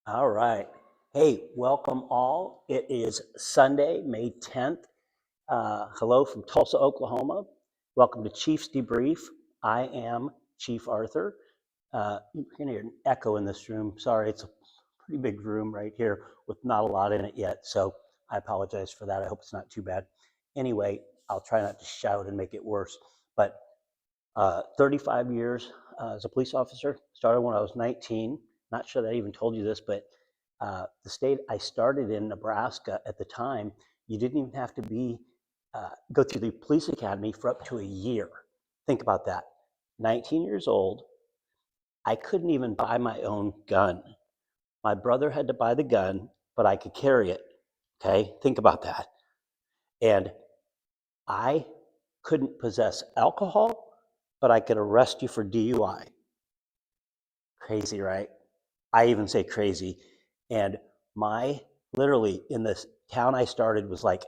All right. Hey, welcome all. It is Sunday, May 10th. Hello from Tulsa, Oklahoma. Welcome to Chiefs Debrief. I am Chief Arthur. You're going to hear an echo in this room. Sorry, it's a pretty big room right here with not a lot in it yet. So I apologize for that. I hope it's not too bad. Anyway, I'll try not to shout and make it worse. But 35 years as a police officer. Started when I was 19. Not sure that I even told you this, but the state I started in, Nebraska, at the time, you didn't even have to go through the police academy for up to a year. Think about that. 19 years old, I couldn't even buy my own gun. My brother had to buy the gun, but I could carry it. Okay, think about that. And I couldn't possess alcohol, but I could arrest you for DUI. Crazy, right? I even say crazy. And literally in this town I started was like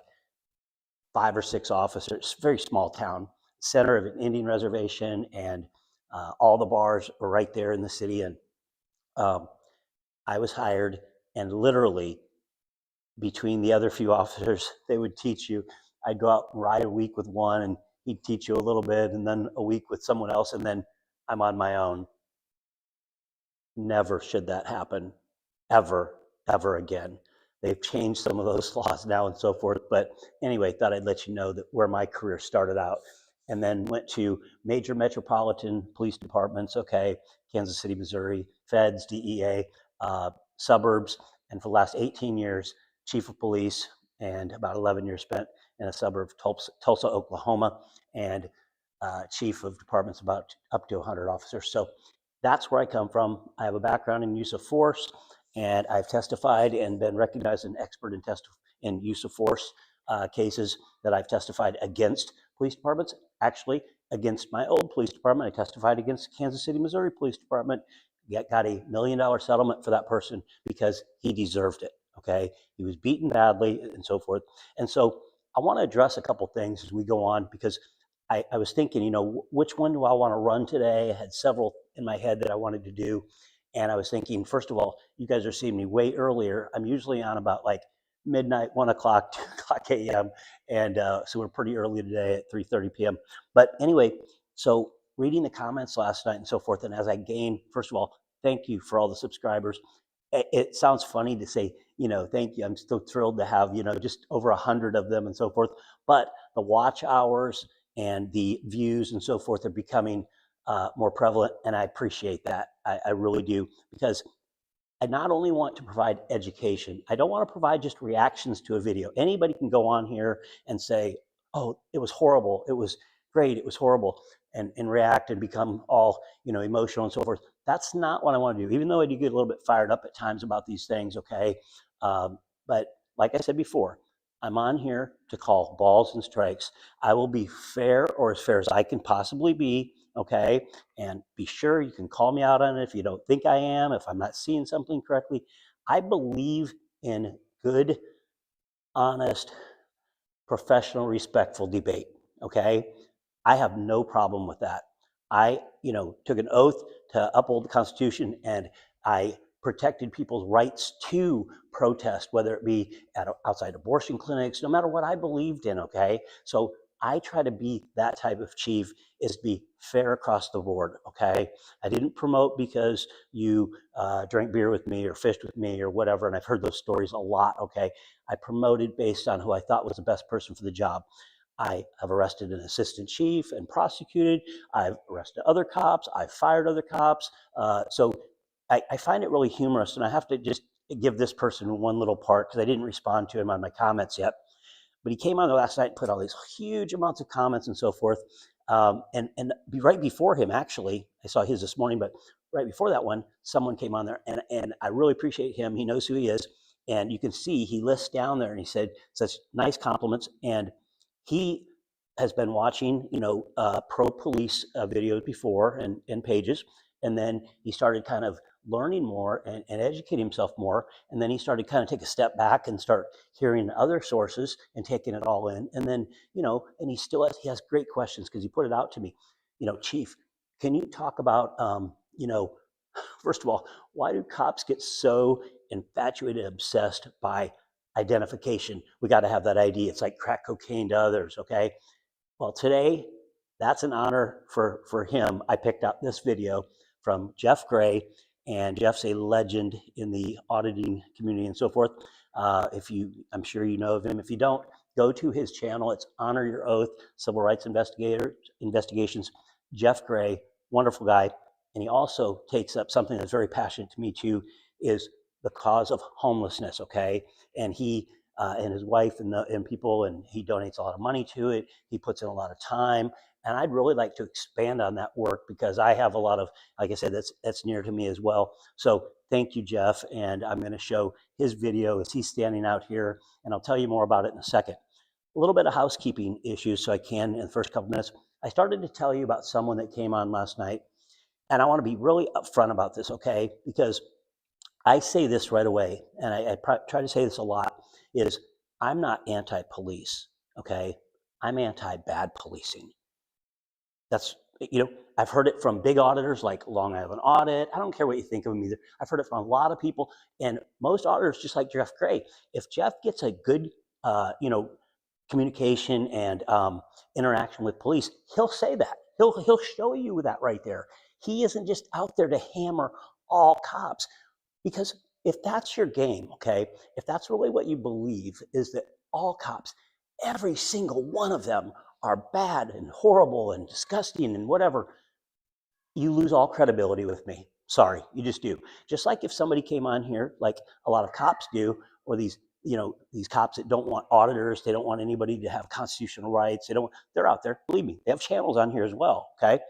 5 or 6 officers, very small town, center of an Indian reservation, and all the bars were right there in the city. And um, I was hired, and literally between the other few officers, they would teach you. I'd go out and ride a week with one, and he'd teach you a little bit, and then a week with someone else, and then I'm on my own. Never should that happen, ever, ever again. They've changed some of those laws now and so forth. But anyway, thought I'd let you know that where my career started out. And then went to major metropolitan police departments, okay, Kansas City, Missouri, feds, DEA, suburbs, and for the last 18 years, chief of police, and about 11 years spent in a suburb of Tulsa, Oklahoma, and chief of departments, about up to 100 officers. So that's where I come from. I have a background in use of force, and I've testified and been recognized an expert in use of force cases that I've testified against police departments. Actually, against my old police department, I testified against the Kansas City, Missouri Police Department. Got a $1 million settlement for that person because he deserved it. Okay, he was beaten badly and so forth. And so I want to address a couple things as we go on, because I was thinking, which one do I want to run today? I had several in my head that I wanted to do. And I was thinking, first of all, you guys are seeing me way earlier. I'm usually on about like midnight, 1 o'clock, 2 o'clock a.m. And so we're pretty early today at 3:30 p.m. But anyway, so reading the comments last night and so forth, and as I gained, first of all, thank you for all the subscribers. It sounds funny to say, thank you. I'm still thrilled to have, just over 100 of them and so forth. But the watch hours and the views and so forth are becoming more prevalent, and I appreciate that. I really do, because I not only want to provide education, I don't want to provide just reactions to a video. Anybody can go on here and say, oh, it was horrible, it was great, it was horrible, and react and become all emotional and so forth. That's not what I want to do, even though I do get a little bit fired up at times about these things, okay? But like I said before, I'm on here to call balls and strikes. I will be fair, or as fair as I can possibly be, okay? And be sure you can call me out on it if you don't think I am, if I'm not seeing something correctly. I believe in good, honest, professional, respectful debate, okay? I have no problem with that. I, took an oath to uphold the Constitution, and I protected people's rights to protest, whether it be outside abortion clinics, no matter what I believed in, okay? So I try to be that type of chief, is be fair across the board, okay? I didn't promote because you drank beer with me or fished with me or whatever, and I've heard those stories a lot, okay? I promoted based on who I thought was the best person for the job. I have arrested an assistant chief and prosecuted. I've arrested other cops. I've fired other cops. So I find it really humorous, and I have to just give this person one little part because I didn't respond to him on my comments yet. But he came on the last night and put all these huge amounts of comments and so forth. And right before him, actually, I saw his this morning, but right before that one, someone came on there, and I really appreciate him. He knows who he is. And you can see he lists down there, and he said such nice compliments. And he has been watching, pro police videos before, and pages. And then he started kind of learning more and educating himself more. And then he started kind of take a step back and start hearing other sources and taking it all in. And then, and he has great questions, because he put it out to me, Chief, can you talk about, first of all, why do cops get so infatuated, obsessed by identification. We got to have that ID. It's like crack cocaine to others, okay? Well, today, that's an honor for him. I picked up this video from Jeff Gray, and Jeff's a legend in the auditing community and so forth. I'm sure you know of him. If you don't, go to his channel. It's Honor Your Oath, Civil Rights Investigations. Jeff Gray, wonderful guy. And he also takes up something that's very passionate to me too, is the cause of homelessness, okay? And he and his wife and people, and he donates a lot of money to it. He puts in a lot of time. And I'd really like to expand on that work because I have a lot of, like I said, that's near to me as well. So thank you, Jeff. And I'm going to show his video as he's standing out here, and I'll tell you more about it in a second. A little bit of housekeeping issues, so I can in the first couple minutes. I started to tell you about someone that came on last night, and I want to be really upfront about this, okay? Because I say this right away, and I try to say this a lot, is I'm not anti-police, okay? I'm anti-bad policing. That's, I've heard it from big auditors like Long Island Audit. I don't care what you think of them either. I've heard it from a lot of people, and most auditors, just like Jeff Gray, if Jeff gets a good, communication and interaction with police, he'll say that. He'll show you that right there. He isn't just out there to hammer all cops. Because if that's your game, okay, if that's really what you believe, is that all cops, every single one of them are bad and horrible and disgusting and whatever, you lose all credibility with me. Sorry, you just do. Just like if somebody came on here, like a lot of cops do, or these cops that don't want auditors, they don't want anybody to have constitutional rights, they're out there, believe me, they have channels on here as well, okay?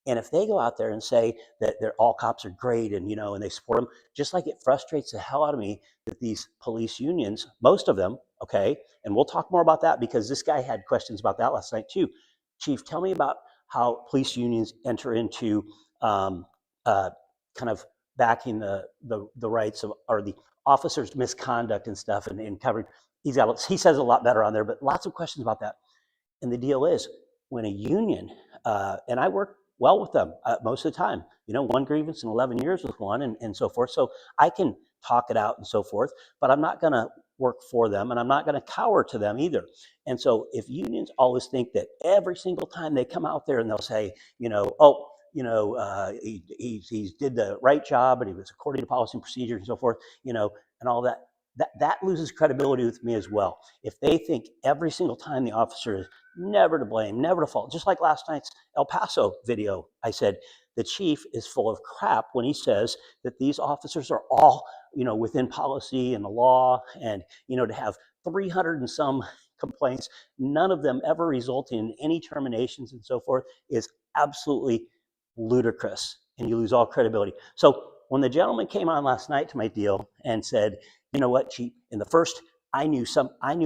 And if they go out there and say that all cops are great and, and they support them, just like it frustrates the hell out of me that these police unions, most of them, okay, and we'll talk more about that because this guy had questions about that last night too. Chief, tell me about how police unions enter into kind of backing the rights of, or the officers' misconduct and stuff and covering. He says a lot better on there, but lots of questions about that. And the deal is, when a union, and I work well with them most of the time, one grievance in 11 years with one and so forth. So I can talk it out and so forth, but I'm not going to work for them and I'm not going to cower to them either. And so if unions always think that every single time they come out there and they'll say, he did the right job and he was according to policy and procedure and so forth, and all that, that loses credibility with me as well. If they think every single time the officer is never to blame, never to fault, just like last night's El Paso video, I said, the chief is full of crap when he says that these officers are all, within policy and the law, and, to have 300 and some complaints, none of them ever resulting in any terminations and so forth, is absolutely ludicrous, and you lose all credibility. So when the gentleman came on last night to my deal and said, you know what, Chief, in the first, I knew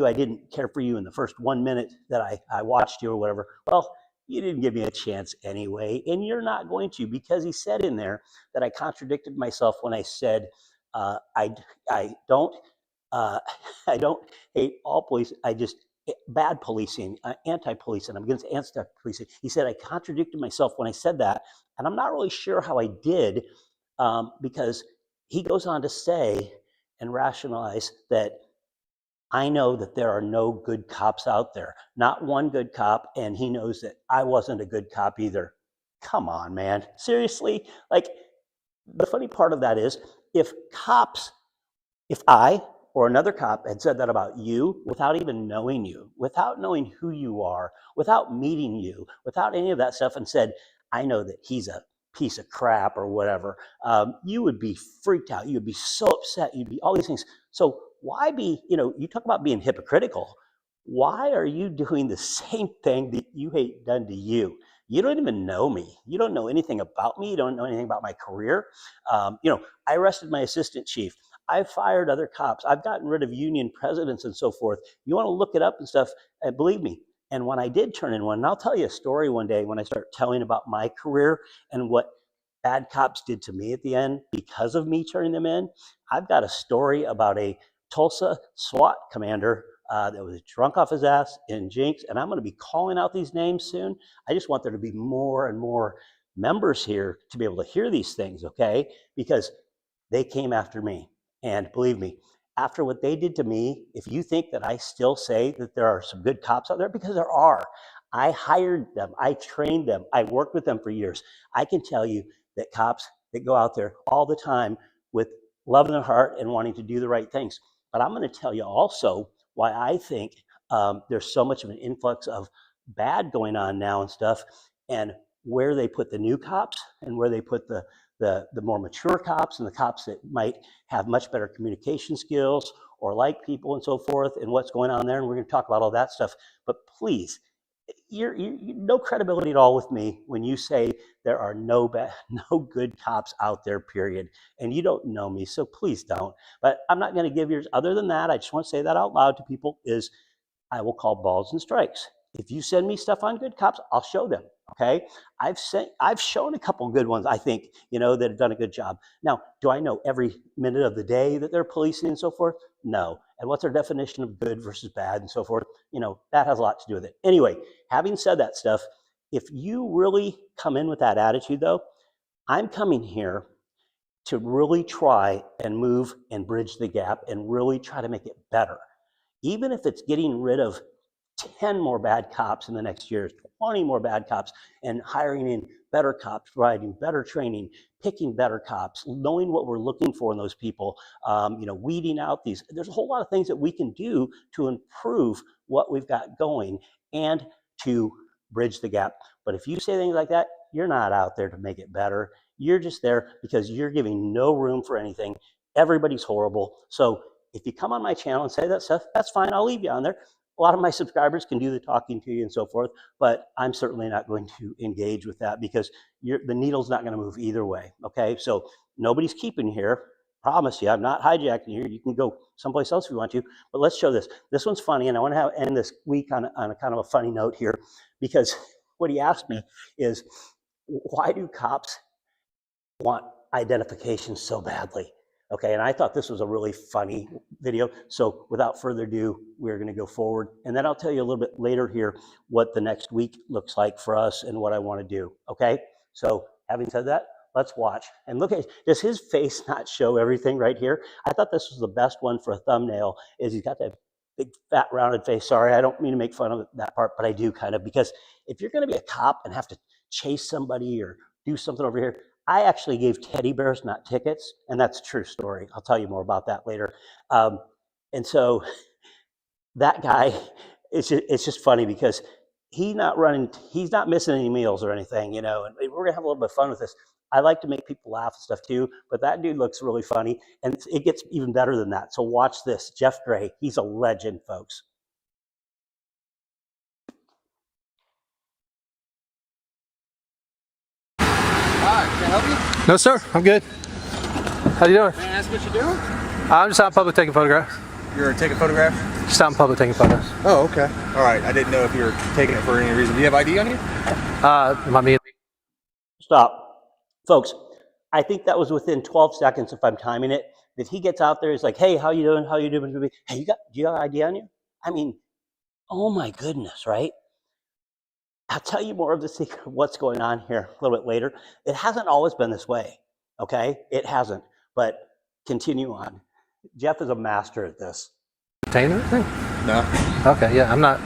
I didn't care for you in the first 1 minute that I watched you or whatever. Well, you didn't give me a chance anyway, and you're not going to, because he said in there that I contradicted myself when I said I don't I don't hate all police. I just bad policing, anti-policing. I'm against anti-policing. He said I contradicted myself when I said that, and I'm not really sure how I did, because he goes on to say and rationalize that I know that there are no good cops out there, not one good cop, and he knows that I wasn't a good cop either. Come on, man. Seriously? Like, the funny part of that is, if I or another cop had said that about you without even knowing you, without knowing who you are, without meeting you, without any of that stuff, and said, I know that he's a piece of crap or whatever, you would be freaked out. You'd be so upset. You'd be all these things. So why be, you talk about being hypocritical. Why are you doing the same thing that you hate done to you? You don't even know me. You don't know anything about me. You don't know anything about my career. I arrested my assistant chief. I've fired other cops. I've gotten rid of union presidents and so forth. You want to look it up and stuff, believe me. And when I did turn in one, and I'll tell you a story one day when I start telling about my career and what bad cops did to me at the end because of me turning them in. I've got a story about a Tulsa SWAT commander that was drunk off his ass in Jinx, and I'm going to be calling out these names soon. I just want there to be more and more members here to be able to hear these things, okay? Because they came after me. And believe me, after what they did to me, if you think that I still say that there are some good cops out there, because there are, I hired them, I trained them, I worked with them for years. I can tell you that cops that go out there all the time with love in their heart and wanting to do the right things. But I'm going to tell you also why I think there's so much of an influx of bad going on now and stuff, and where they put the new cops and where they put the more mature cops and the cops that might have much better communication skills or like people and so forth, and what's going on there. And we're going to talk about all that stuff. But please, you're no credibility at all with me when you say there are no good cops out there, period. And you don't know me, so please don't. But I'm not going to give yours. Other than that, I just want to say that out loud to people is I will call balls and strikes. If you send me stuff on good cops, I'll show them. Okay, I've shown a couple good ones, I think, that have done a good job. Now, do I know every minute of the day that they're policing and so forth? No. And what's their definition of good versus bad and so forth? That has a lot to do with it. Anyway, having said that stuff, if you really come in with that attitude, though, I'm coming here to really try and move and bridge the gap and really try to make it better. Even if it's getting rid of 10 more bad cops in the next year, 20 more bad cops, and hiring in better cops, providing better training, picking better cops, knowing what we're looking for in those people, weeding out these. There's a whole lot of things that we can do to improve what we've got going and to bridge the gap. But if you say things like that, you're not out there to make it better. You're just there because you're giving no room for anything. Everybody's horrible. So if you come on my channel and say that stuff, that's fine. I'll leave you on there. A lot of my subscribers can do the talking to you and so forth, but I'm certainly not going to engage with that because the needle's not going to move either way. Okay, so nobody's keeping you here. Promise you, I'm not hijacking you. You can go someplace else if you want to, but let's show this. This one's funny, and I want to end this week on a kind of a funny note here, because what he asked me is, why do cops want identification so badly? Okay, and I thought this was a really funny video. So without further ado, we're going to go forward. And then I'll tell you a little bit later here what the next week looks like for us and what I want to do. Okay, so having said that, let's watch. And look at, does his face not show everything right here? I thought this was the best one for a thumbnail, is he's got that big fat rounded face. Sorry, I don't mean to make fun of that part, but I do kind of, because if you're going to be a cop and have to chase somebody or do something over here, I actually gave teddy bears, not tickets, and that's a true story. I'll tell you more about that later. And so that guy, it's just funny because he's not missing any meals or anything, and we're gonna have a little bit of fun with this. I like to make people laugh and stuff too, but that dude looks really funny, and it gets even better than that. So watch this. Jeff Gray, he's a legend, folks. Hi, can I help you? No, sir. I'm good. How you doing? May I ask what you're doing? I'm just out in public taking photographs. You're taking photographs? Just out in public taking photos. Oh, okay. All right. I didn't know if you were taking it for any reason. Do you have ID on you? Am I Stop. Folks, I think that was within 12 seconds, if I'm timing it, that he gets out there. He's like, hey, how you doing? How you doing? Hey, do you have ID on you? I mean, oh my goodness, right? I'll tell you more of the secret of what's going on here a little bit later. It hasn't always been this way, okay? It hasn't, but continue on. Jeff is a master at this. obtain anything? No. Okay, yeah, I'm not.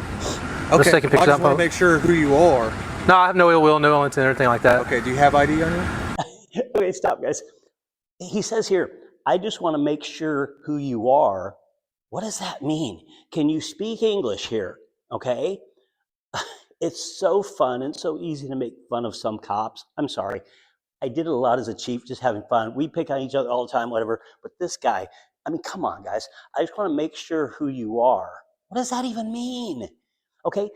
Okay. Just taking pictures. I just want to make sure who you are. No, I have no ill will, no ill intent, anything like that. Okay. Do you have ID on you? Okay, stop, guys. He says here, I just want to make sure who you are. What does that mean? Can you speak English here? Okay. It's so fun and so easy to make fun of some cops. I'm sorry. I did it a lot as a chief, just having fun. We pick on each other all the time, whatever. But this guy, I mean, come on, guys. I just want to make sure who you are. What does that even mean? Okay.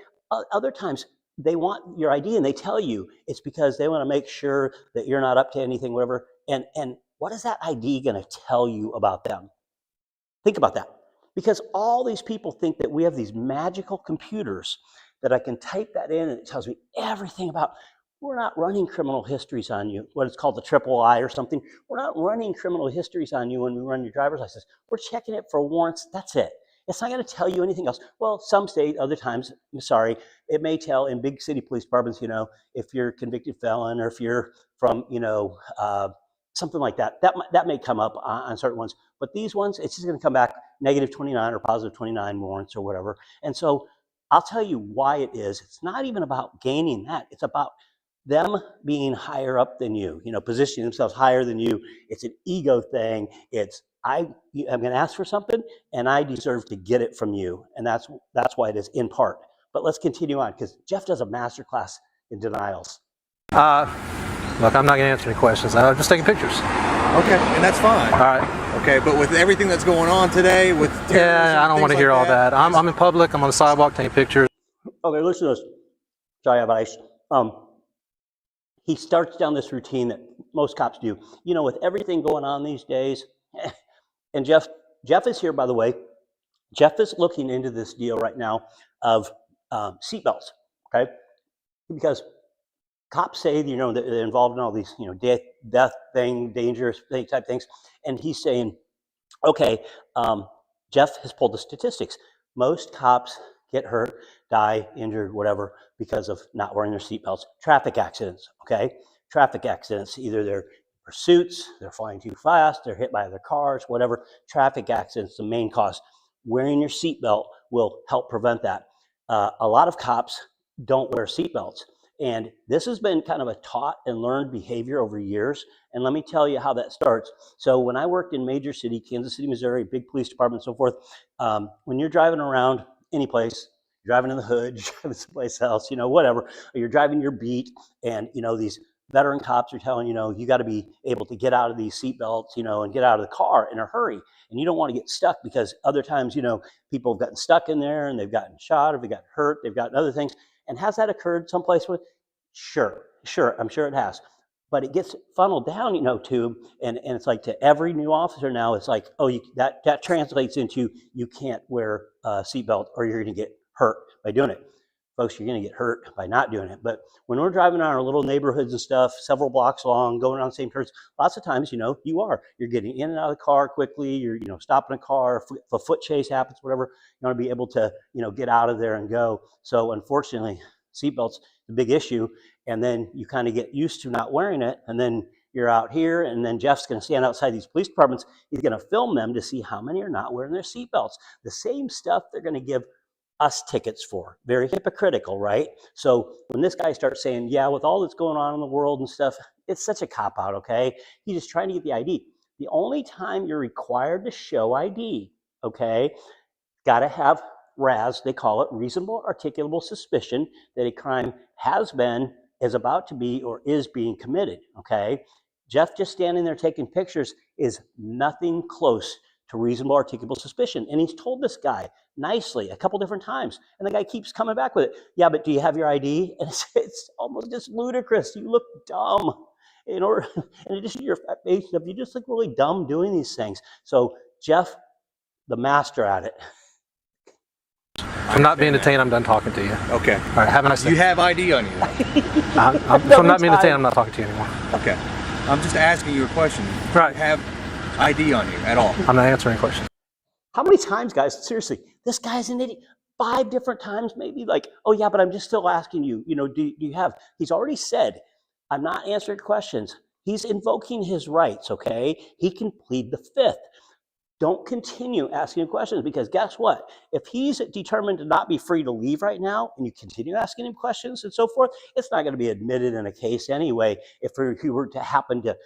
Other times they want your ID and they tell you it's because they want to make sure that you're not up to anything, whatever. And what is that ID going to tell you about them? Think about that. Because all these people think that we have these magical computers that I can type that in and it tells me everything about. We're not running criminal histories on you, what is called the triple I or something. We're not running criminal histories on you when we run your driver's license. We're checking it for warrants. That's it. It's not going to tell you anything else. Well, some state, other times, I'm sorry, it may tell in big city police departments, if you're a convicted felon or if you're from, something like that. That may come up on certain ones, but these ones, it's just going to come back negative 29 or positive 29 warrants or whatever. And so I'll tell you why it is. It's not even about gaining that. It's about them being higher up than you, positioning themselves higher than you. It's an ego thing. It's I'm going to ask for something, and I deserve to get it from you, and that's why it is in part. But let's continue on because Jeff does a master class in denials. Look, I'm not going to answer any questions. I'm just taking pictures. Okay, and that's fine. All right. Okay, but with everything that's going on today, with Yeah, I don't want to hear all that. I'm in public. I'm on the sidewalk taking pictures. Okay, listen to this. Sorry, I have ice. He starts down this routine that most cops do. With everything going on these days, and Jeff is here, by the way. Jeff is looking into this deal right now of seatbelts, okay? Because cops say, that they're involved in all these, death thing, dangerous thing type things. And he's saying, okay, Jeff has pulled the statistics. Most cops get hurt, die, injured, whatever, because of not wearing their seatbelts. Traffic accidents, okay? Traffic accidents, either they're pursuits, they're flying too fast, they're hit by other cars, whatever. Traffic accidents, the main cause. Wearing your seatbelt will help prevent that. A lot of cops don't wear seatbelts. And this has been kind of a taught and learned behavior over years. And let me tell you how that starts. So when I worked in major city, Kansas City, Missouri, big police department, and so forth, when you're driving around any place, you're driving in the hood, you're driving someplace else, whatever, or you're driving your beat, and, these veteran cops are telling you got to be able to get out of these seatbelts, and get out of the car in a hurry. And you don't want to get stuck because other times, people have gotten stuck in there and they've gotten shot or they've gotten hurt, they've gotten other things. And has that occurred someplace? Sure, I'm sure it has. But it gets funneled down, to, and it's like to every new officer now, it's like, oh, that translates into you can't wear a seatbelt or you're going to get hurt by doing it. Folks, you're going to get hurt by not doing it. But when we're driving on our little neighborhoods and stuff, several blocks long, going on the same turns, lots of times, you're getting in and out of the car quickly, you're, stopping a car, if a foot chase happens, whatever, you want to be able to, get out of there and go. So unfortunately, seatbelts, the big issue. And then you kind of get used to not wearing it. And then you're out here, and then Jeff's going to stand outside these police departments. He's going to film them to see how many are not wearing their seatbelts. The same stuff they're going to give us tickets for. Very hypocritical, right? So when this guy starts saying, yeah, with all that's going on in the world and stuff, it's such a cop-out, okay? He's just trying to get the ID. The only time you're required to show ID, okay, got to have RAS, they call it, reasonable articulable suspicion that a crime has been, is about to be, or is being committed, okay? Jeff just standing there taking pictures is nothing close to reasonable articulable suspicion. And he's told this guy nicely a couple different times. And the guy keeps coming back with it. Yeah, but do you have your ID? And it's almost just ludicrous. You look dumb. In addition to your fat face stuff, you just look really dumb doing these things. So Jeff, the master at it. I'm not being detained. I'm done talking to you. Okay. All right. Have a nice day. You have ID on you. If I'm not being detained, I'm not talking to you anymore. Okay. I'm just asking you a question. Right. You have ID on you at all? I'm not answering questions. How many times, guys, seriously, this guy's an idiot. 5 different times maybe, like, oh yeah, but I'm just still asking you, do you have, he's already said, I'm not answering questions. He's invoking his rights, okay? He can plead the 5th. Don't continue asking questions, because guess what? If he's determined to not be free to leave right now and you continue asking him questions and so forth, it's not going to be admitted in a case anyway if he were to happen to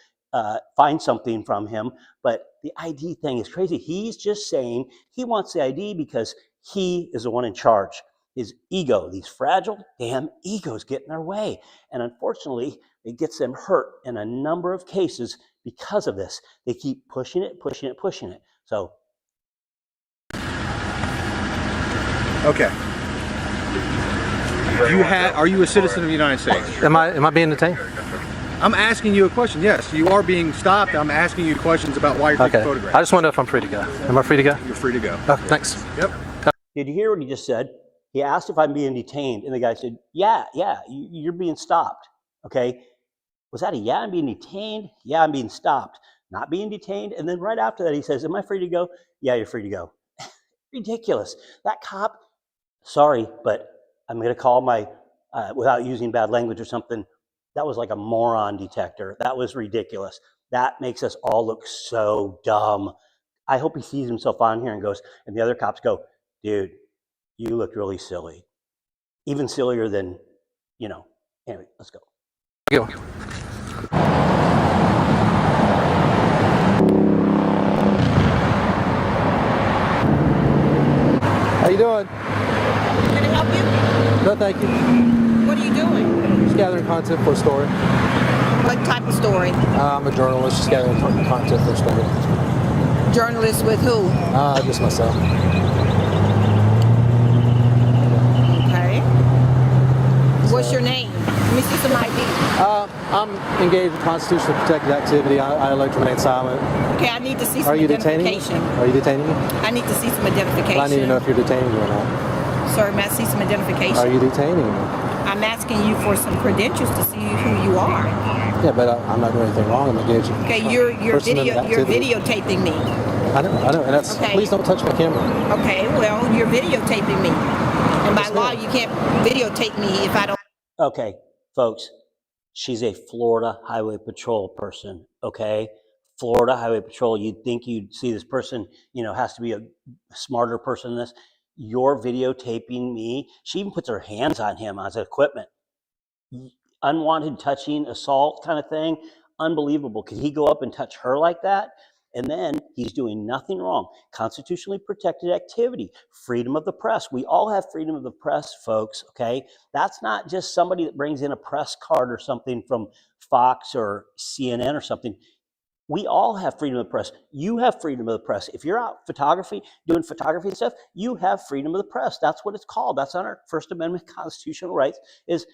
find something from him. But the ID thing is crazy. He's just saying he wants the ID because he is the one in charge. His ego, these fragile damn egos get in their way. And unfortunately, it gets them hurt in a number of cases because of this. They keep pushing it. So. Okay. Are you a citizen of the United States? Am I being detained? I'm asking you a question. Yes, you are being stopped. I'm asking you questions about why you're taking photographs. I just want to know if I'm free to go. Am I free to go? You're free to go. Okay, thanks. Yep. Did you hear what he just said? He asked if I'm being detained, and the guy said, yeah, you're being stopped, okay? Was that a yeah, I'm being detained? Yeah, I'm being stopped. Not being detained. And then right after that, he says, am I free to go? Yeah, you're free to go. Ridiculous. That cop, sorry, but I'm going to call my, without using bad language or something, that was like a moron detector. That was ridiculous. That makes us all look so dumb. I hope he sees himself on here and goes, and the other cops go, dude, you looked really silly. Even sillier than, anyway, let's go. Go. How you doing? Can I help you? No, thank you. What are you doing? Just gathering content for a story. What type of story? I'm a journalist, just gathering content for a story. Journalist with who? Just myself. Okay. What's your name? Let me see some ID. I'm engaged in constitutionally protected activity. I like to remain silent. Okay, I need to see some Are you detaining me? identification. Are you detaining me? I need to see some identification. I need to know if you're detaining me or not. Sir, may I see some identification? Are you detaining me? I'm asking you for some credentials to see who you are. Yeah, but I'm not doing anything wrong. I'm engaged in Okay, you're activity. videotaping me. I know, and that's, Okay. Please don't touch my camera. Okay, well, you're videotaping me. And by law, you can't videotape me if I don't. Okay, folks, she's a Florida Highway Patrol person, okay? Florida Highway Patrol, you'd think you'd see this person, has to be a smarter person than this. You're videotaping me. She even puts her hands on him as equipment. Unwanted touching, assault kind of thing. Unbelievable. Could he go up and touch her like that? And then he's doing nothing wrong. Constitutionally protected activity, freedom of the press. We all have freedom of the press, folks, okay? That's not just somebody that brings in a press card or something from Fox or CNN or something. We all have freedom of the press. You have freedom of the press. If you're out doing photography and stuff, you have freedom of the press. That's what it's called. That's on our First Amendment constitutional rights is,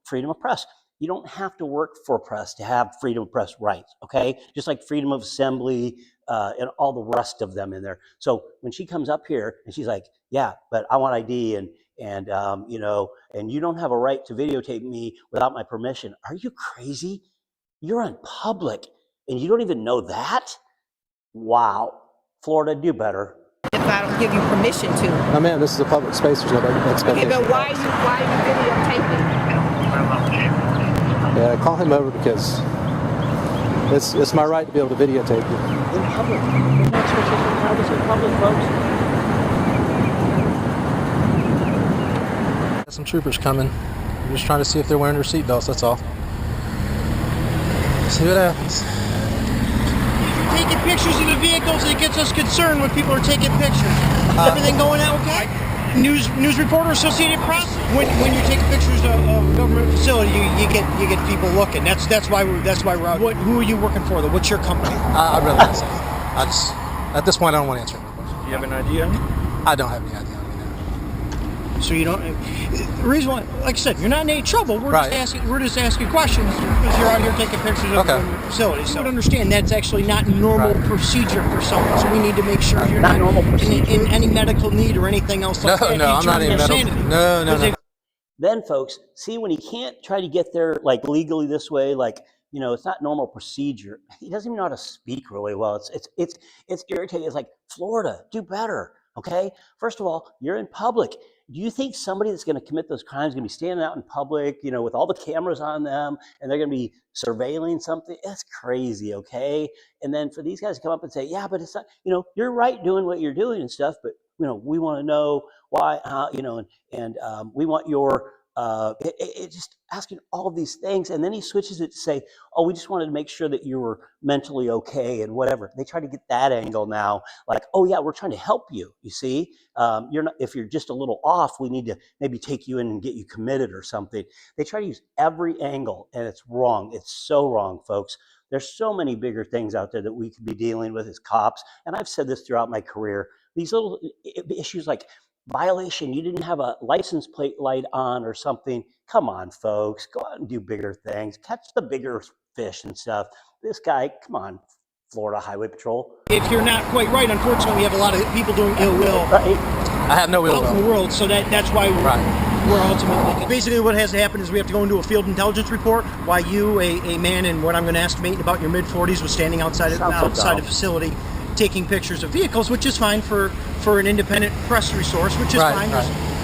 freedom of press. You don't have to work for press to have freedom of press rights, okay? Just like freedom of assembly and all the rest of them in there. So when she comes up here and she's like, yeah, but I want ID and you don't have a right to videotape me without my permission. Are you crazy? You're in public and you don't even know that? Wow. Florida, do better. If I don't give you permission to. No, ma'am, this is a public space. There's no expectation. Okay, but why are you videotaping? Yeah, call him over because it's my right to be able to videotape you. In public. There's no expectation of privacy in public, folks. Got some troopers coming. I'm just trying to see if they're wearing their seatbelts, that's all. See what happens. Taking pictures of the vehicles, it gets us concerned when people are taking pictures. Everything going out okay? News reporter, Associated Press. When you're taking pictures of a government facility, you get people looking. That's why we're out. Who are you working for? What's your company? I'd rather not say. At this point, I don't want to answer any questions. Do you have an idea? I don't have any idea. So you don't. The reason why, like I said, you're not in any trouble. We're just asking questions because you're out here taking pictures of government facilities. So you would understand that's actually not normal procedure for someone. So we need to make sure you're not in any medical need or anything else like that. No, I'm not in medical. No. Then, folks, see when he can't try to get there like legally this way, like it's not normal procedure. He doesn't even know how to speak really well. It's irritating. It's like, Florida, do better. Okay. First of all, you're in public. Do you think somebody that's going to commit those crimes is going to be standing out in public, with all the cameras on them, and they're going to be surveilling something? That's crazy, okay? And then for these guys to come up and say, yeah, but it's not, you're right doing what you're doing and stuff, but, we want to know why, and we want your, just asking all of these things. And then he switches it to say, oh, we just wanted to make sure that you were mentally okay and whatever. They try to get that angle now, like, oh yeah, we're trying to help you. You see, if you're just a little off, we need to maybe take you in and get you committed or something. They try to use every angle, and it's wrong. It's so wrong, folks. There's so many bigger things out there that we could be dealing with as cops. And I've said this throughout my career. These little issues like violation, you didn't have a license plate light on or something. Come on, folks, go out and do bigger things. Catch the bigger fish and stuff. This guy, come on, Florida Highway Patrol. If you're not quite right, unfortunately, we have a lot of people doing ill will. Right. I have no ill will. Out in the world, so that's why we're ultimately. Basically, what has to happen is we have to go into a field intelligence report. Why you, a man in what I'm going to estimate in about your mid-40s, was standing outside the facility, taking pictures of vehicles, which is fine for an independent press resource, which is fine.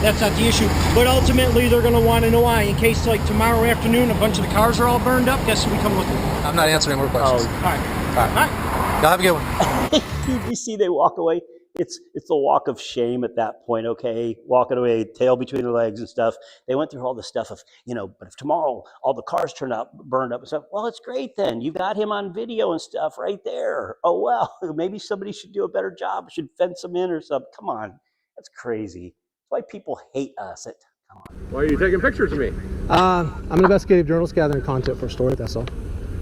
That's not the issue. But ultimately, they're going to want to know why. In case, like, tomorrow afternoon, a bunch of the cars are all burned up, guess who we come looking for? I'm not answering more questions. All right. All right. Y'all have a good one. You see, they walk away. It's the walk of shame at that point, okay? Walking away, tail between their legs and stuff. They went through all the stuff of, but if tomorrow all the cars turn out burned up and stuff, well, it's great then. You got him on video and stuff right there. Oh, well, maybe somebody should do a better job, should fence them in or something. Come on, that's crazy. That's why people hate us. Come on. Why are you taking pictures of me? I'm an investigative journalist gathering content for a story, that's all.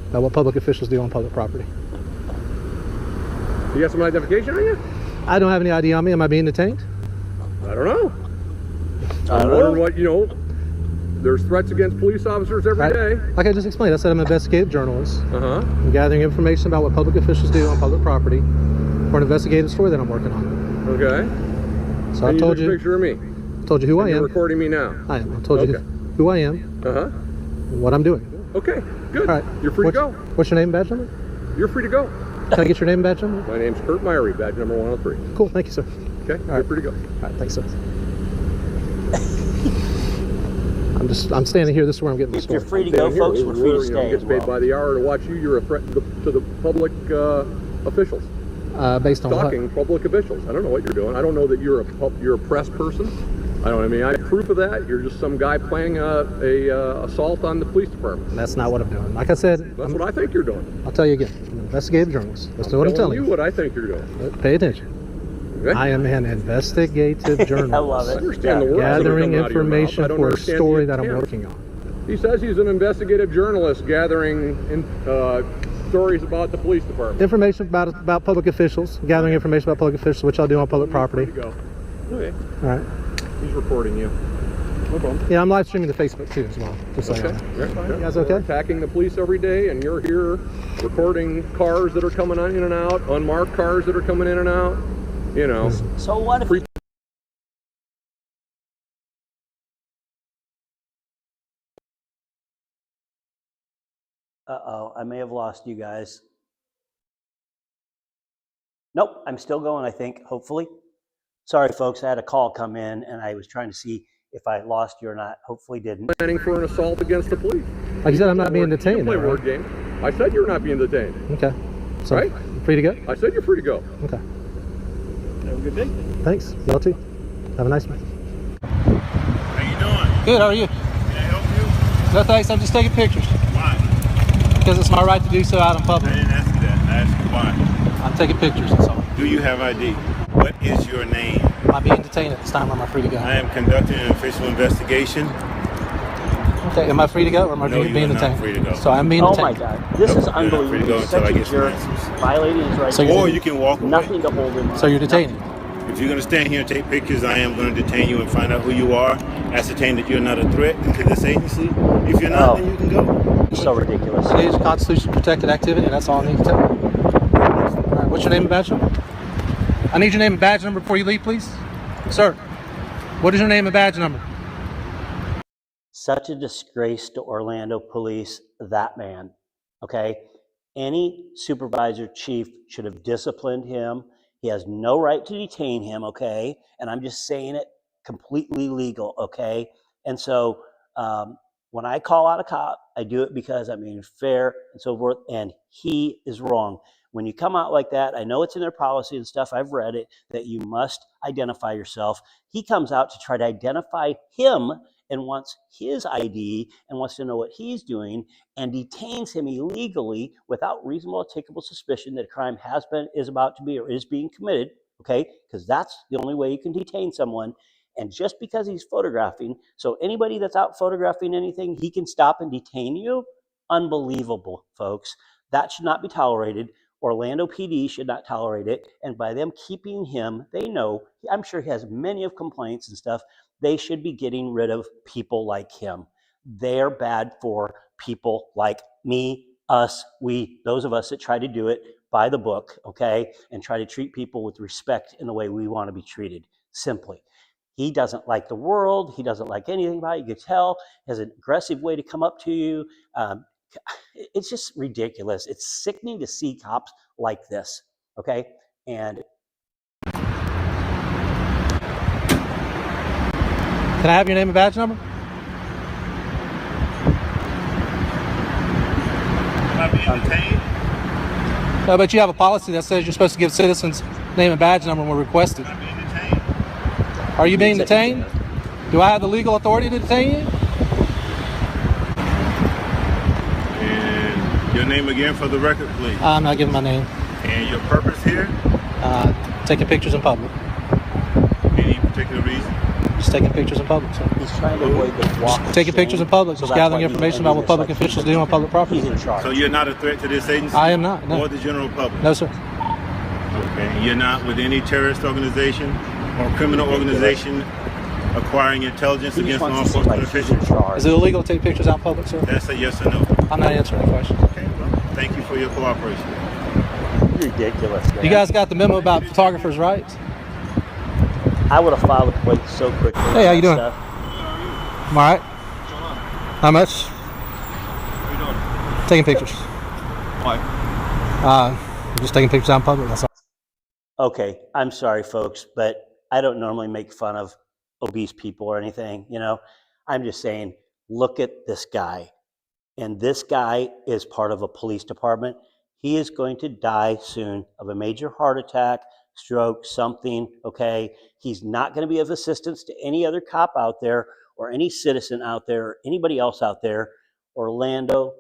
About what public officials do on public property. You got some identification on you? I don't have any ID on me. Am I being detained? I don't know. I'm wondering what, there's threats against police officers every day. Like I just explained, I said I'm an investigative journalist. Uh-huh. I'm gathering information about what public officials do on public property for an investigative story that I'm working on. Okay. So and I told you. you. A picture of me. I told you who I am. You're recording me now. I am. I told you who I am. Uh-huh. And what I'm doing. Okay. Good. All right. You're free to go. What's your name and badge number? You're free to go. Can I get your name and badge number? My name's Kurt Myrie, badge number 103. Cool. Thank you, sir. Okay. All You're right. free to go. All right. Thanks, sir. I'm standing here. This is where I'm getting the If story. you're free to go, folks, we're free to stay. Gets paid by the hour to watch you. You're a threat to the public officials. Based on Stalking public officials. I don't know what you're doing. I don't know that you're a press person. I have proof of that. You're just some guy planning a assault on the police department. That's not what I'm doing. Like I said, That's what I think you're doing. I'll tell you again. I'm an investigative journalist. That's what I'm telling you. What I think you're doing. Pay attention. Okay? I am an investigative journalist. I love I it. understand the words that are Gathering coming out of your mouth. I information don't for a understand story the that I'm intent. working on. He says he's an investigative journalist gathering stories about the police department. Information about public officials, gathering information about public officials, which I'll do on public property. Free to go. Okay. All right. He's recording you. No problem. Yeah, I'm live streaming to Facebook too as well. Just so you know. Okay. You guys okay? Attacking the police every day, and you're here recording cars that are coming in and out, unmarked cars that are coming in and out. So what if... Uh-oh, I may have lost you guys. Nope, I'm still going, I think, hopefully. Sorry, folks, I had a call come in, and I was trying to see if I lost you or not. Hopefully didn't. Planning for an assault against the police. Like you said, I'm not being You detained. can play though, word right? game. I said you're not being detained. Okay. So, Right? free to go? I said you're free to go. Okay. Have a good day. Thanks. Y'all too. Have a nice one. How you doing? Good, how are you? Can I help you? No thanks, I'm just taking pictures. Why? Because it's my right to do so out in I public. didn't ask you that. I asked you why. I'm taking pictures, that's all. Do you have ID? What is your name? Am I being detained at this time or am I free to go? I am conducting an official investigation. Okay, am I free to go or am I No, being you are not detained? free to go. So I'm being Oh detained. my God, this is Nope, you're not free to unbelievable. go He's until such I a get some jerk, answers. violating his rights. So you're- Or you can walk away. Nothing to hold him. So you're detaining? If you're going to stand here and take pictures, I am going to detain you and find out who you are, ascertain that you're not a threat to this agency. If you're not, then you can go. So ridiculous. It is constitutionally protected activity, and that's all I need to tell you. All right, what's your name and badge number? I need your name and badge number before you leave, please. Sir, what is your name and badge number? Such a disgrace to Orlando police, that man, okay? Any supervisor chief should have disciplined him. He has no right to detain him, okay? And I'm just saying it completely legal, okay? And so when I call out a cop, I do it because I'm being fair and so forth, and he is wrong. When you come out like that, I know it's in their policy and stuff, I've read it, that you must identify yourself. He comes out to try to identify him and wants his ID and wants to know what he's doing and detains him illegally without reasonable or takeable suspicion that a crime has been, is about to be, or is being committed, okay? Because that's the only way you can detain someone. And just because he's photographing, so anybody that's out photographing anything, he can stop and detain you? Unbelievable, folks. That should not be tolerated. Orlando PD should not tolerate it. And by them keeping him, they know, I'm sure he has many of complaints and stuff. They should be getting rid of people like him. They're bad for people like me, us, we, those of us that try to do it by the book, okay? And try to treat people with respect in the way we want to be treated, simply. He doesn't like the world. He doesn't like anything about it. You can tell he has an aggressive way to come up to you. It's just ridiculous. It's sickening to see cops like this, okay? And Can I have your name and badge number? Am I being detained? No, but you have a policy that says you're supposed to give citizens name and badge number when requested. Am I being detained? Are you being detained? Do I have the legal authority to detain you? And your name again for the record, please. I'm not giving my name. And your purpose here? Taking pictures in public. Any particular reason? Just taking pictures in public, sir. He's trying to avoid the walk of Taking pictures in shame, public, so just that's gathering why he information won't about what do public this. officials do on public property. He's in charge. So you're not a threat to this agency? I am not, no. Or the general public? No, sir. Okay. You're not with any terrorist organization or criminal organization acquiring intelligence He just against law wants to seem enforcement like he's in officials? charge. Is it illegal to take pictures out in public, sir? That's a yes or no. I'm not answering the question. Okay, well, thank you for your cooperation. Ridiculous, man. You guys got the memo about photographers' rights? I would have filed a complaint so quickly. Hey, how you doing? Stuff. I'm all right. How much? What are you doing? Taking pictures. Why? Just taking pictures out in public, that's all. Okay, I'm sorry, folks, but I don't normally make fun of obese people or anything, you know. I'm just saying, look at this guy. And this guy is part of a police department. He is going to die soon of a major heart attack, stroke, something, okay? He's not going to be of assistance to any other cop out there or any citizen out there or anybody else out there. Orlando,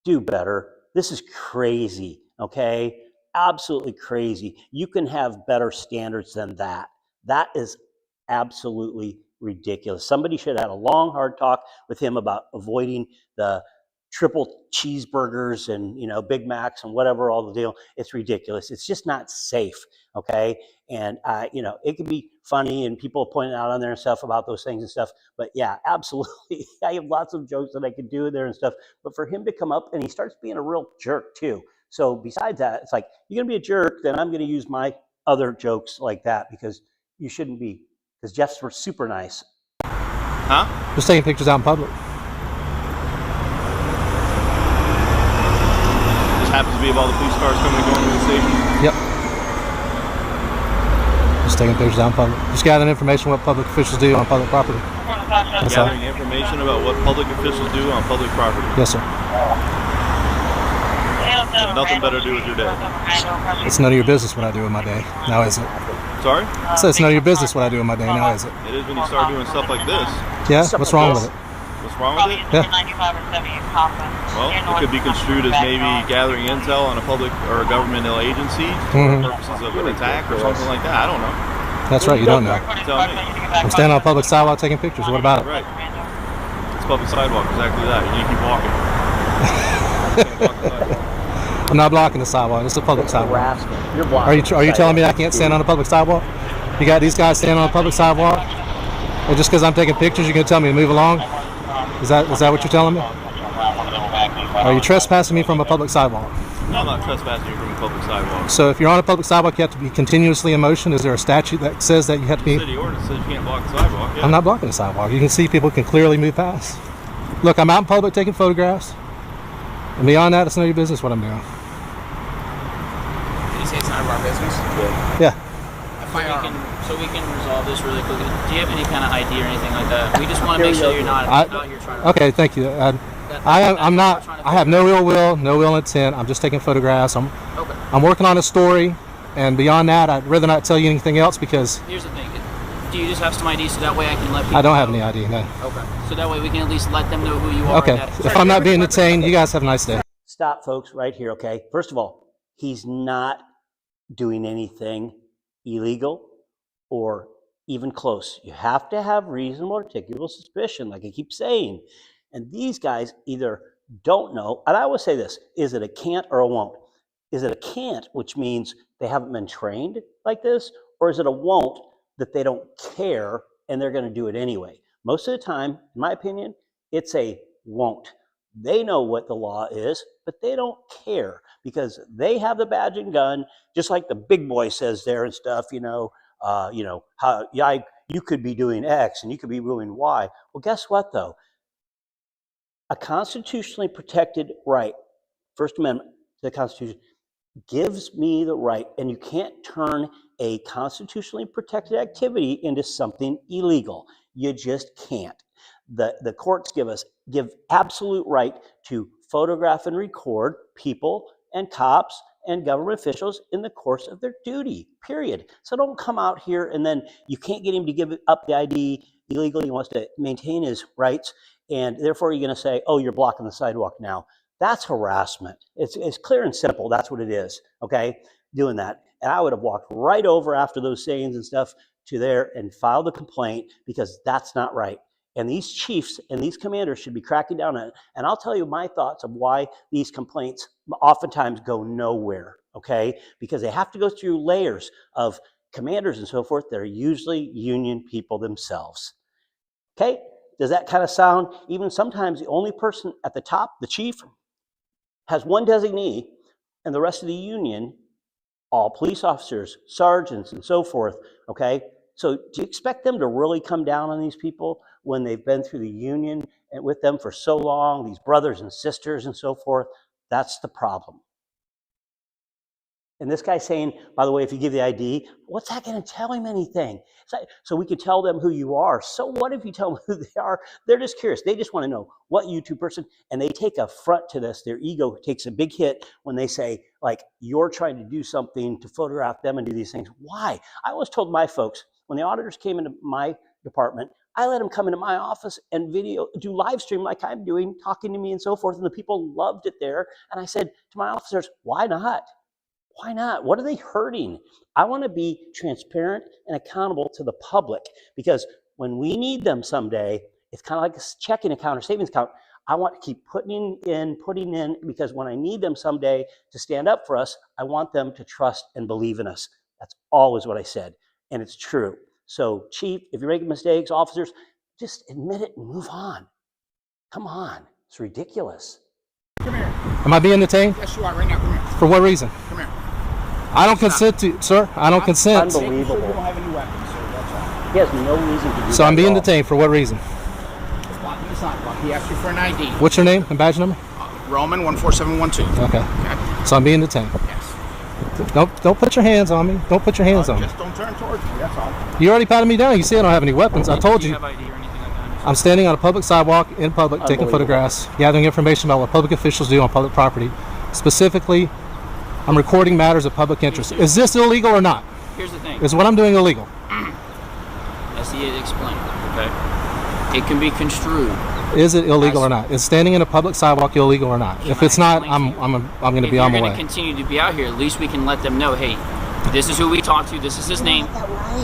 do better. This is crazy, okay? Absolutely crazy. You can have better standards than that. That is absolutely ridiculous. Somebody should have had a long, hard talk with him about avoiding the triple cheeseburgers and, you know, Big Macs and whatever, all the deal. It's ridiculous. It's just not safe, okay? And, you know, it can be funny and people pointing out on there and stuff about those things and stuff. But yeah, absolutely. I have lots of jokes that I could do there and stuff. But for him to come up and he starts being a real jerk too. So besides that, it's like, you're going to be a jerk, then I'm going to use my other jokes like that because you shouldn't be. Because Jeff's were super nice. Huh? Just taking pictures out in public. Just happens to be of all the police cars coming and going to the station. Yep. Just taking pictures out in public. Just gathering information what public officials do on public property. That's all. Gathering information about what public officials do on public property. Yes, sir. Nothing better to do with your day. It's none of your business what I do with my day. Now is it? Sorry? So it's none of your business what I do with my day. Now is it? It is when you start doing stuff like this. Yeah? What's wrong with it? What's wrong with it? Yeah. Well, it could be construed as maybe gathering intel on a public or a governmental agency for purposes of an attack or something like that. I don't know. That's right. You don't know. Tell me. I'm standing on a public sidewalk taking pictures. What about it? Right. It's public sidewalk, exactly that. You need to keep walking. Can't block the sidewalk. I'm not blocking the sidewalk. It's a public sidewalk. Harassment. You're blocking. Are you telling me I can't stand on a public sidewalk? You got these guys standing on a public sidewalk, and just because I'm taking pictures, you're gonna tell me to move along? Is that what you're telling me? Are you trespassing me from a public sidewalk? No, I'm not trespassing you from a public sidewalk. So if you're on a public sidewalk, you have to be continuously in motion. Is there a statute that says that you have to be? City ordinance says you can't block the sidewalk. Yeah. I'm not blocking the sidewalk. You can see people can clearly move past. Look, I'm out in public taking photographs. And beyond that, it's none of your business what I'm doing. Did you say it's none of our business? Yeah. So we can resolve this really quickly. Do you have any kind of ID or anything like that? We just want to make sure you're not out here trying to... Okay, thank you. I'm not. I have no ill will, no ill intent. I'm just taking photographs. I'm working on a story, and beyond that, I'd rather not tell you anything else because... Here's the thing. Do you just have some ID so that way I can let people I don't have know? any ID, no. Okay. So that way we can at least let them know who you are. Okay. If I'm not being detained, you guys have a nice day. Stop, folks, right here, okay? First of all, he's not doing anything illegal or even close. You have to have reasonable articulable suspicion, like I keep saying. And these guys either don't know, and I always say this, is it a can't or a won't? Is it a can't, which means they haven't been trained like this, or is it a won't that they don't care and they're gonna do it anyway? Most of the time, in my opinion, it's a won't. They know what the law is, but they don't care because they have the badge and gun, just like the big boy says there and stuff, how you could be doing X and you could be doing Y. Well, guess what though? A constitutionally protected right, First Amendment to the Constitution, gives me the right, and you can't turn a constitutionally protected activity into something illegal. You just can't. The courts give absolute right to photograph and record people and cops and government officials in the course of their duty, period. So don't come out here and then you can't get him to give up the ID illegally. He wants to maintain his rights, and therefore you're going to say, oh, you're blocking the sidewalk now. That's harassment. It's clear and simple. That's what it is, okay, doing that. And I would have walked right over after those sayings and stuff to there and filed a complaint, because that's not right. And these chiefs and these commanders should be cracking down on it. And I'll tell you my thoughts of why these complaints oftentimes go nowhere, okay? Because they have to go through layers of commanders and so forth that are usually union people themselves. Okay? Does that kind of sound? Even sometimes the only person at the top, the chief, has one designee, and the rest of the union, all police officers, sergeants, and so forth, okay? So do you expect them to really come down on these people when they've been through the union and with them for so long, these brothers and sisters and so forth? That's the problem. And this guy's saying, by the way, if you give the ID, what's that going to tell him anything? So we could tell them who you are. So what if you tell them who they are? They're just curious. They just want to know what YouTube person, and they take affront to this. Their ego takes a big hit when they say, like, you're trying to do something to photograph them and do these things. Why? I always told my folks, when the auditors came into my department, I let them come into my office and do live stream like I'm doing, talking to me and so forth, and the people loved it there. And I said to my officers, why not? Why not? What are they hurting? I want to be transparent and accountable to the public, because when we need them someday, it's kind of like a checking account or savings account. I want to keep putting in, because when I need them someday to stand up for us, I want them to trust and believe in us. That's always what I said, and it's true. So, Chief, if you're making mistakes, officers, just admit it and move on. Come on. It's ridiculous. Come here. Am I being detained? Yes, you are right now. Come here. For what reason? Come here. I don't consent to, sir. I don't consent. Unbelievable. You don't have any weapons, sir. That's all. He has no reason to do that. So I'm being at all. detained for what reason? It's not. He asked you for an ID. What's your name and badge number? Roman 14712. Okay. So I'm being detained. Yes. Don't put your hands on me. Don't put your hands on me. Just don't turn towards me. That's all. You already patted me down. You see I don't have any weapons. I told Do you you. have ID or anything like that? I'm standing on a public sidewalk in public, taking photographs, gathering information about what public officials do on public property. Specifically, I'm recording matters of public interest. Is this illegal or not? Here's the thing. Is what I'm doing illegal? As he had explained, okay? It can be construed. Is it illegal or not? Is standing in a public sidewalk illegal or not? If it's not, I'm going to be on my If you're going way. to continue to be out here, at least we can let them know, hey, this is who we talked to. This is his name.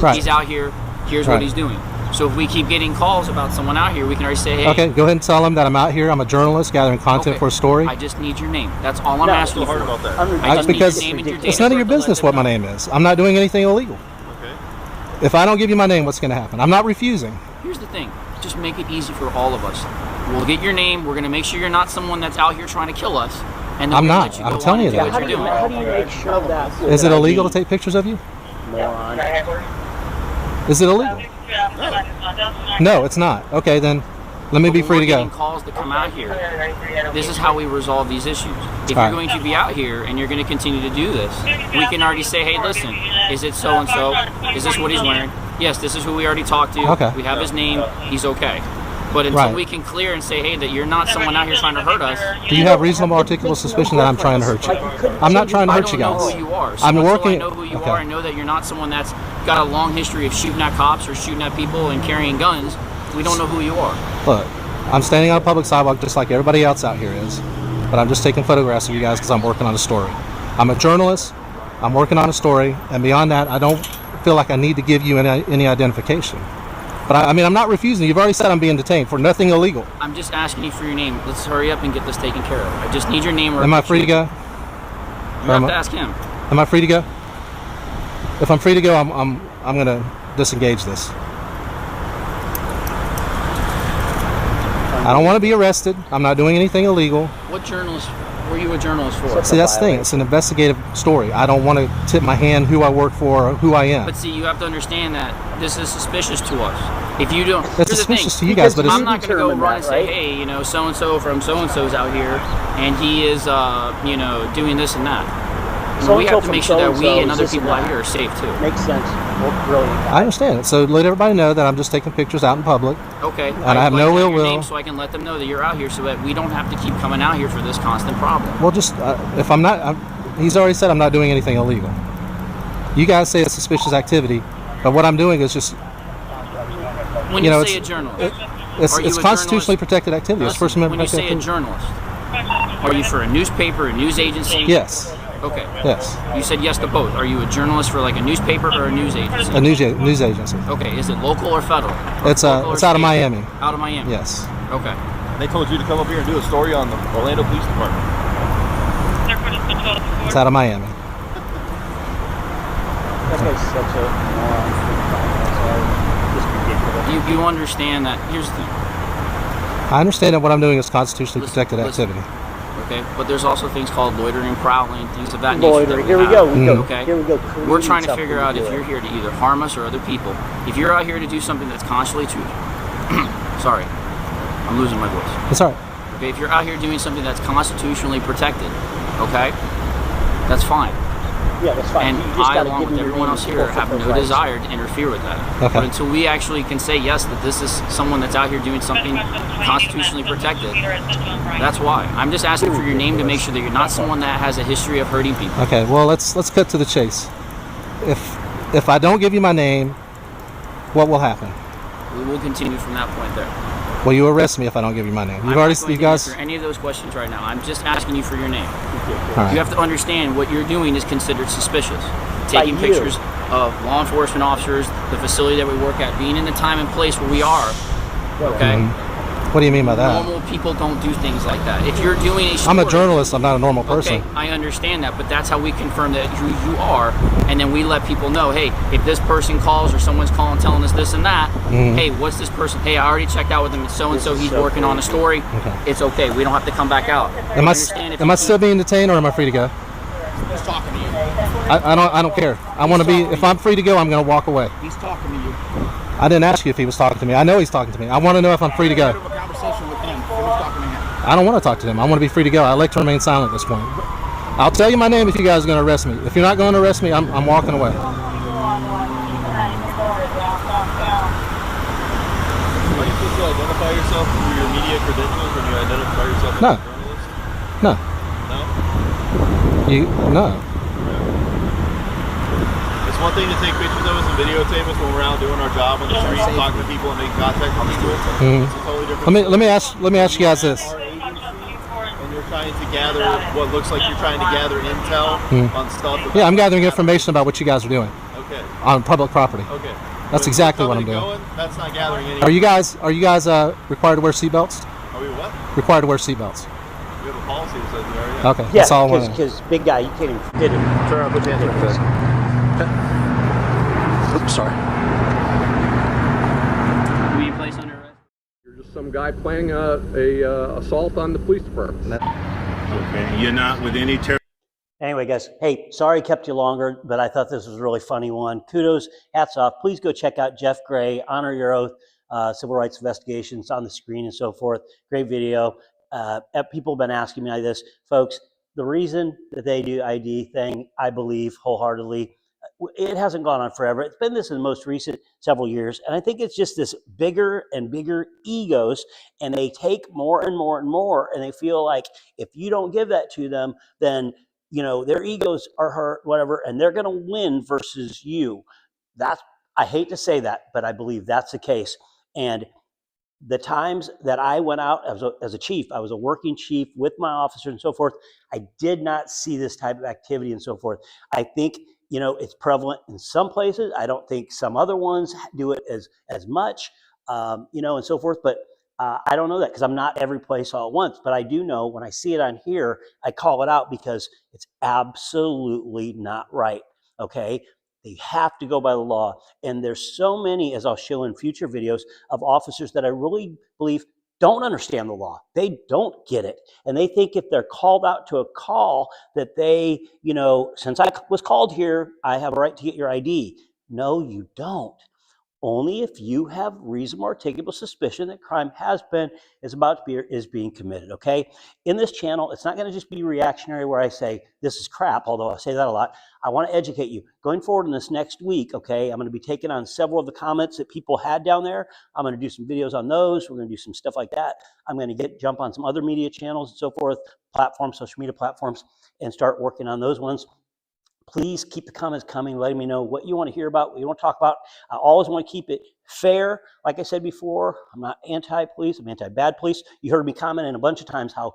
Right. He's out here. Here's what he's doing. So if we keep getting calls about someone out here, we can already say, hey. Okay, go ahead and tell them that I'm out here. I'm a journalist gathering content for a story. I just need your name. That's all I'm asking for. about that. I just Because need your name and your date it's none of your birth to let business them what my know. name is. I'm not doing anything illegal. Okay. If I don't give you my name, what's going to happen? I'm not refusing. Here's the thing. Just make it easy for all of us. We'll get your name. We're going to make sure you're not someone that's out here trying to kill us. And then I'm we'll not. let you I'm go telling on you and do that. what you're doing. How do you make sure that? Is it illegal to take pictures of you? Moron. Is it illegal? No, it's not. Okay, then let me be free to Getting go. calls to come out here. This is how we resolve these issues. If All you're going to be out here and you're going to continue to do this, we can already say, hey, listen, is it so and so? Is this what he's wearing? Yes, this is who we already talked to. Okay. We have his name. He's okay. But until Right. we can clear and say, hey, that you're not someone out here trying to hurt us. Do you have reasonable articulable suspicion that I'm trying to hurt you? I'm not trying to I hurt don't you know guys. who you are. So I'm until working. I know who you okay. are and know that you're not someone that's got a long history of shooting at cops or shooting at people and carrying guns. We don't know who you are. Look, I'm standing on a public sidewalk just like everybody else out here is, but I'm just taking photographs of you guys because I'm working on a story. I'm a journalist. I'm working on a story, and beyond that, I don't feel like I need to give you any identification. But I mean, I'm not refusing. You've already said I'm being detained for nothing illegal. I'm just asking you for your name. Let's hurry up and get this taken care of. I just need your name. Or Am I free to go? You have to ask him. Am I free to go? If I'm free to go, I'm gonna disengage this. I don't want to be arrested. I'm not doing anything illegal. What journalist were you a journalist for? See, that's the thing. It's an investigative story. I don't want to tip my hand who I work for or who I am. But see, you have to understand that this is suspicious to us. If you don't, It's here's the suspicious thing. to you guys, but it's I'm not going to go determine run that, and say, right? hey, you know, so and so from so and so's out here, and he is, you know, doing this and that. we have to make sure that we so-and-so, and other is this people and out that. here are safe too. Makes sense. Well, brilliant. I understand it. So let everybody know that I'm just taking pictures out in public. Okay. And I have I'd no like to ill have your will. name so I can let them know that you're out here, so that we don't have to keep coming out here for this constant problem. Well, just if I'm not, he's already said I'm not doing anything illegal. You guys say it's suspicious activity, but what I'm doing is just, When you say a journalist, it's constitutionally protected activity. It's First Amendment when you say protected a journalist, are you for a newspaper, a news agency? Yes. Okay. Yes. You said yes to both. Are you a journalist for like a newspaper or a news agency? A news agency. Okay. Is it local or federal? It's out of Miami. Out of Miami. Yes. Okay. They told you to come up here and do a story on the Orlando Police Department. It's out of Miami. That guy's such a moron. Just ridiculous. You understand that? Here's the thing. I understand that what I'm doing is constitutionally protected activity. Okay, but there's also things called loitering, prowling, things of that nature. Loitering. Here we go. Okay. Here we go. We're trying to Something figure out do if it. you're here to either harm us or other people. If you're out here to do something that's constitutionally, sorry, I'm losing my voice. It's all right. Okay, if you're out here doing something that's constitutionally protected, okay, that's fine. Yeah, that's fine. And You just I, gotta along give with me your everyone name else and here, forfeit have those no rights. desire to interfere with that. Okay. But until we actually can say yes, that this is someone that's out here doing something constitutionally protected, that's why. I'm just asking for your name to make sure that you're not someone that has a history of hurting people. Okay. Well, let's cut to the chase. If I don't give you my name, what will happen? We will continue from that point there. Will you arrest me if I don't give you my name? I'm not going to answer any of those questions right now. I'm just asking you for your name. All right. You have to understand what you're doing is considered suspicious. Taking pictures of law enforcement officers, the facility that we work at, being in the time and place where we are. Okay? What do you mean by that? Normal people don't do things like that. If you're doing a story, I'm a journalist. I'm not a normal person. Okay, I understand that, but that's how we confirm that who you are, and then we let people know, hey, if this person calls or someone's calling telling us this and that, hey, what's this person? Hey, I already checked out with him. It's so and so. He's working on a story. Okay. It's okay. We don't have to come back out. Am I still being detained or am I free to go? He's talking to you. I don't care. I want to be. If I'm free to go, I'm going to walk away. He's talking to you. I didn't ask you if he was talking to me. I know he's talking to me. I want to know if I'm free to go. Have a conversation with him. Finish talking to him. I don't want to talk to him. I want to be free to go. I like to remain silent at this point. I'll tell you my name if you guys are going to arrest me. If you're not going to arrest me, I'm walking away. Are you supposed to identify yourself through your media credentials when you identify yourself as No. a journalist? No. No? No. It's one thing to take pictures of us and videotape us when we're out doing our job on the street, talking to people and making contact with people. It's a totally different. Let me ask you guys this. Our agency, and you're trying to gather what looks like you're trying to gather intel on stuff. Yeah, I'm gathering information about what you guys are doing Okay. on public property. Okay. That's But exactly what I'm somebody doing. going, that's not gathering any. Are you guys required to wear seatbelts? Are we what? Required to wear seatbelts. We have a policy that says we are. Yeah. Okay. Yeah, That's all I want. because big guy, you can't even fit him. Turn on, put your hands on your Oops, sorry. Who you place under arrest? You're just some guy playing a assault on the police department. Okay. You're not with any Anyway, guys, hey, sorry I kept you longer, but I thought this was a really funny one. Kudos, hats off. Please go check out Jeff Gray, Honor Your Oath, Civil Rights Investigations on the screen and so forth. Great video. People have been asking me this. Folks, the reason that they do ID thing, I believe wholeheartedly, it hasn't gone on forever. It's been this in the most recent several years. And I think it's just this bigger and bigger egos, and they take more and more and more, and they feel like if you don't give that to them, then their egos are hurt, whatever, and they're going to win versus you. I hate to say that, but I believe that's the case. And the times that I went out as a chief, I was a working chief with my officer and so forth, I did not see this type of activity and so forth. I think, it's prevalent in some places. I don't think some other ones do it as much, and so forth. But I don't know that because I'm not every place all at once. But I do know when I see it on here, I call it out because it's absolutely not right. Okay. They have to go by the law. And there's so many, as I'll show in future videos, of officers that I really believe don't understand the law. They don't get it. And they think if they're called out to a call that they, since I was called here, I have a right to get your ID. No, you don't. only if you have reasonable articulable suspicion that crime is being committed, okay? In this channel, it's not gonna just be reactionary where I say, this is crap, although I say that a lot. I wanna educate you. Going forward in this next week, okay, I'm gonna be taking on several of the comments that people had down there. I'm gonna do some videos on those. We're gonna do some stuff like that. I'm gonna jump on some other media channels and so forth, platforms, social media platforms, and start working on those ones. Please keep the comments coming, letting me know what you want to hear about, what you want to talk about. I always want to keep it fair. Like I said before, I'm not anti-police, I'm anti-bad police. You heard me commenting a bunch of times how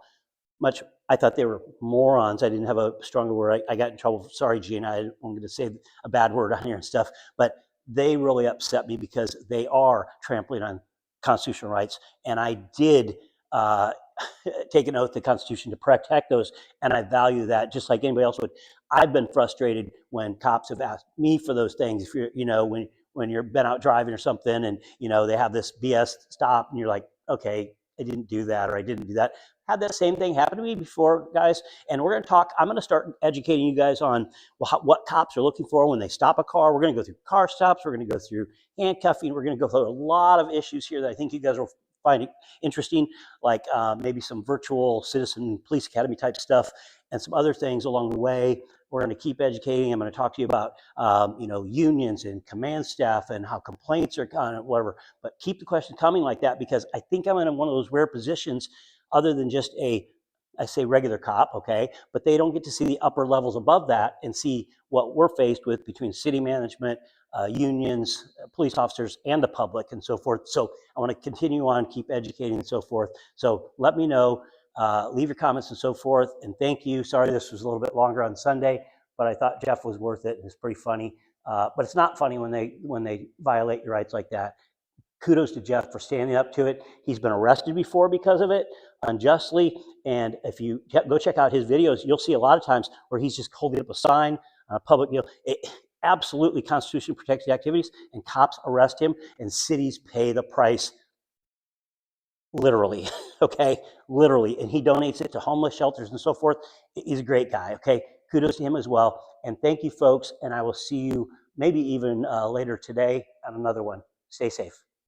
much I thought they were morons. I didn't have a stronger word. I got in trouble. Sorry, Gene, I'm going to say a bad word on here and stuff. But they really upset me because they are trampling on constitutional rights. And I did take an oath to the Constitution to protect those, and I value that just like anybody else would. I've been frustrated when cops have asked me for those things. If you're, when you're been out driving or something, and they have this BS stop, and you're like, okay, I didn't do that, or I didn't do that. Had that same thing happen to me before, guys. And we're going to talk. I'm going to start educating you guys on what cops are looking for when they stop a car. We're going to go through car stops. We're going to go through handcuffing. We're going to go through a lot of issues here that I think you guys will find it interesting, like maybe some virtual citizen police academy type stuff and some other things along the way. We're going to keep educating. I'm going to talk to you about unions and command staff and how complaints are kind of whatever. But keep the questions coming like that, because I think I'm in one of those rare positions, other than just I say regular cop, okay, but they don't get to see the upper levels above that and see what we're faced with between city management, unions, police officers, and the public, and so forth. So I want to continue on, keep educating, and so forth. So let me know, leave your comments and so forth, and thank you. Sorry this was a little bit longer on Sunday, but I thought Jeff was worth it. It's pretty funny, but it's not funny when they violate your rights like that. Kudos to Jeff for standing up to it. He's been arrested before because of it, unjustly. And if you go check out his videos, you'll see a lot of times where he's just holding up a sign on a public, absolutely Constitution protected activities, and cops arrest him and cities pay the price, literally, okay, literally. And he donates it to homeless shelters and so forth. He's a great guy, okay? Kudos to him as well. And thank you, folks. And I will see you maybe even later today on another one. Stay safe.